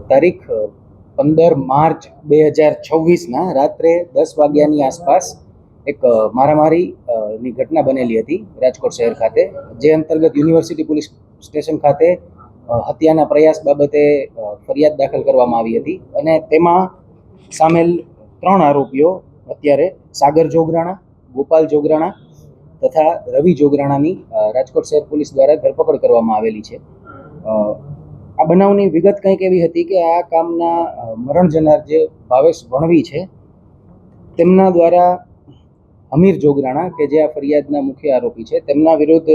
તારીખ 15 માર્ચ 2026 રાત્રે 10 વાગ્યાની આસપાસ એક મારામારીની ઘટના બનેલી હતી રાજકોટ શહેર ખાતે, જે અંતર્ગત યુનિવર્સિટી પોલીસ સ્ટેશન ખાતે હત્યાના પ્રયાસ બાબતે ફરિયાદ દાખલ કરવામાં આવી હતી અને તેમાં સામેલ 3 આરોપીઓ અત્યારે સાગર જોગરાણા, ગોપાલ જોગરાણા તથા રવિ જોગરાણાની રાજકોટ શહેર પોલીસ દ્વારા ધરપકડ કરવામાં આવેલી છે. આ બનાવની વિગત કંઈક એવી હતી કે આ કામના મરણ જનાર જે ભાવેશ વણવી છે તેમના દ્વારા અમીર જોગરાણા કે જે આ ફરિયાદના મુખ્ય આરોપી છે તેમના વિરુદ્ધ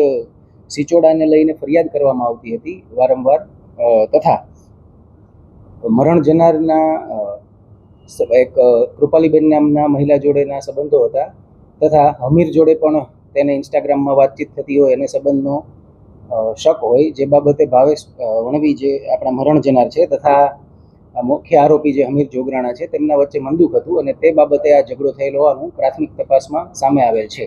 સિચોડાને લઈને ફરિયાદ કરવામાં આવતી હતી વારંવાર, તથા મરણ જનારના એક કૃપાલીબેન નામના મહિલા જોડેના સંબંધો હતા તથા અમીર જોડે પણ તેને ઇન્સ્ટાગ્રામમાં વાતચીત થતી હોય અને સંબંધનો શક હોય, જે બાબતે ભાવેશ વણવી જે આપણા મરણ જનાર છે તથા મુખ્ય આરોપી જે અમીર જોગરાણા છે તેમના વચ્ચે મંદુક હતું અને તે બાબતે આ ઝઘડો થયેલો હોવાનું પ્રાથમિક તપાસમાં સામે આવેલ છે.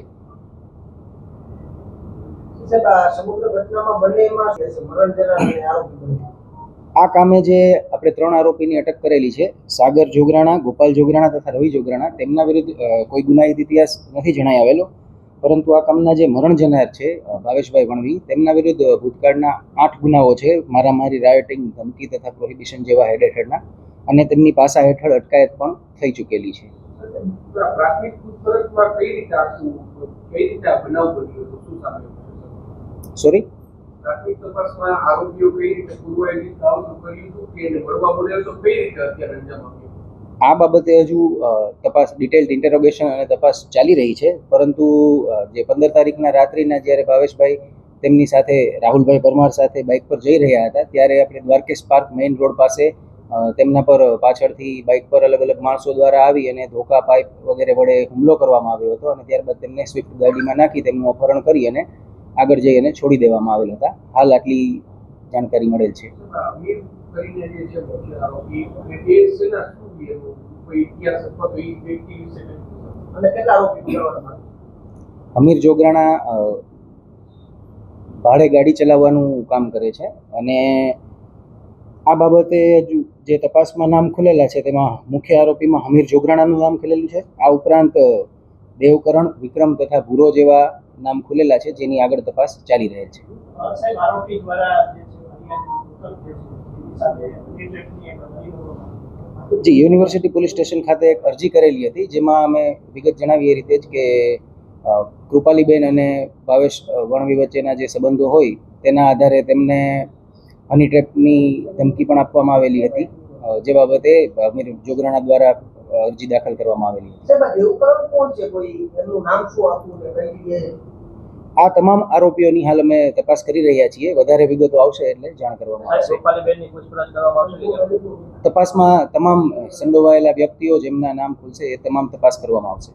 આ કામે જે આપણે 3 આરોપીની અટક કરેલી છે, સાગર જોગરાણા, ગોપાલ જોગરાણા તથા રવિ જોગરાણા, તેમના વિરુદ્ધ કોઈ ગુનાહિત ઇતિહાસ નથી જણાઈ આવેલો, પરંતુ આ કામના જે મરણ જનાર છે ભાવેશભાઈ વણવી તેમના વિરુદ્ધ ભૂતકાળના 8 ગુનાઓ છે, મારામારી, રાયોટિંગ, ધમકી તથા પ્રોહિબિશન જેવા હેડ હેઠળના, અને તેમની પાસા હેઠળ અટકાયત પણ થઈ ચૂકેલી છે. સોરી, આ બાબતે હજુ તપાસ, ડિટેલ્ડ ઇન્ટેરોગેશન અને તપાસ ચાલી રહી છે, પરંતુ જે 15 તારીખના રાત્રિના જ્યારે ભાવેશભાઈ તેમની સાથે રાહુલભાઈ પરમાર સાથે બાઇક પર જઈ રહ્યા હતા ત્યારે આપણે દ્વારકેશ પાર્ક મેઇન રોડ પાસે તેમના પર પાછળથી બાઇક પર અલગ અલગ માણસો દ્વારા આવી અને ધોકા, પાઇપ વગેરે વડે હુમલો કરવામાં આવ્યો હતો અને ત્યારબાદ તેમને સ્વિફ્ટ ગાડીમાં નાખી તેમનું અપહરણ કરી અને આગળ જઈ અને છોડી દેવામાં આવેલ હતા. હાલ આટલી જાણકારી મળેલ છે. અમીર જોગરાણા ભાડે ગાડી ચલાવવાનું કામ કરે છે અને આ બાબતે જે તપાસમાં નામ ખુલેલા છે તેમાં મુખ્ય આરોપીમાં અમીર જોગરાણાનું નામ ખુલેલું છે. આ ઉપરાંત દેવકરણ, વિક્રમ તથા ભૂરો જેવા નામ ખુલેલા છે, જેની આગળ તપાસ ચાલી રહેલ છે. જી, યુનિવર્સિટી પોલીસ સ્ટેશન ખાતે એક અરજી કરેલી હતી, જેમાં અમે વિગત જણાવી એ રીતે જ કે કૃપાલીબેન અને ભાવેશ વણવી વચ્ચેના જે સંબંધો હોય તેના આધારે તેમને હની ટ્રેપની ધમકી પણ આપવામાં આવેલી હતી, જે બાબતે અમીર જોગરાણા દ્વારા અરજી દાખલ કરવામાં આવેલી હતી. આ તમામ આરોપીઓની હાલ અમે તપાસ કરી રહ્યા છીએ. વધારે વિગતો આવશે એટલે જાણ કરવામાં આવશે. તપાસમાં તમામ સંડોવાયેલા વ્યક્તિઓ જેમના નામ ખુલશે એ તમામ તપાસ કરવામાં આવશે.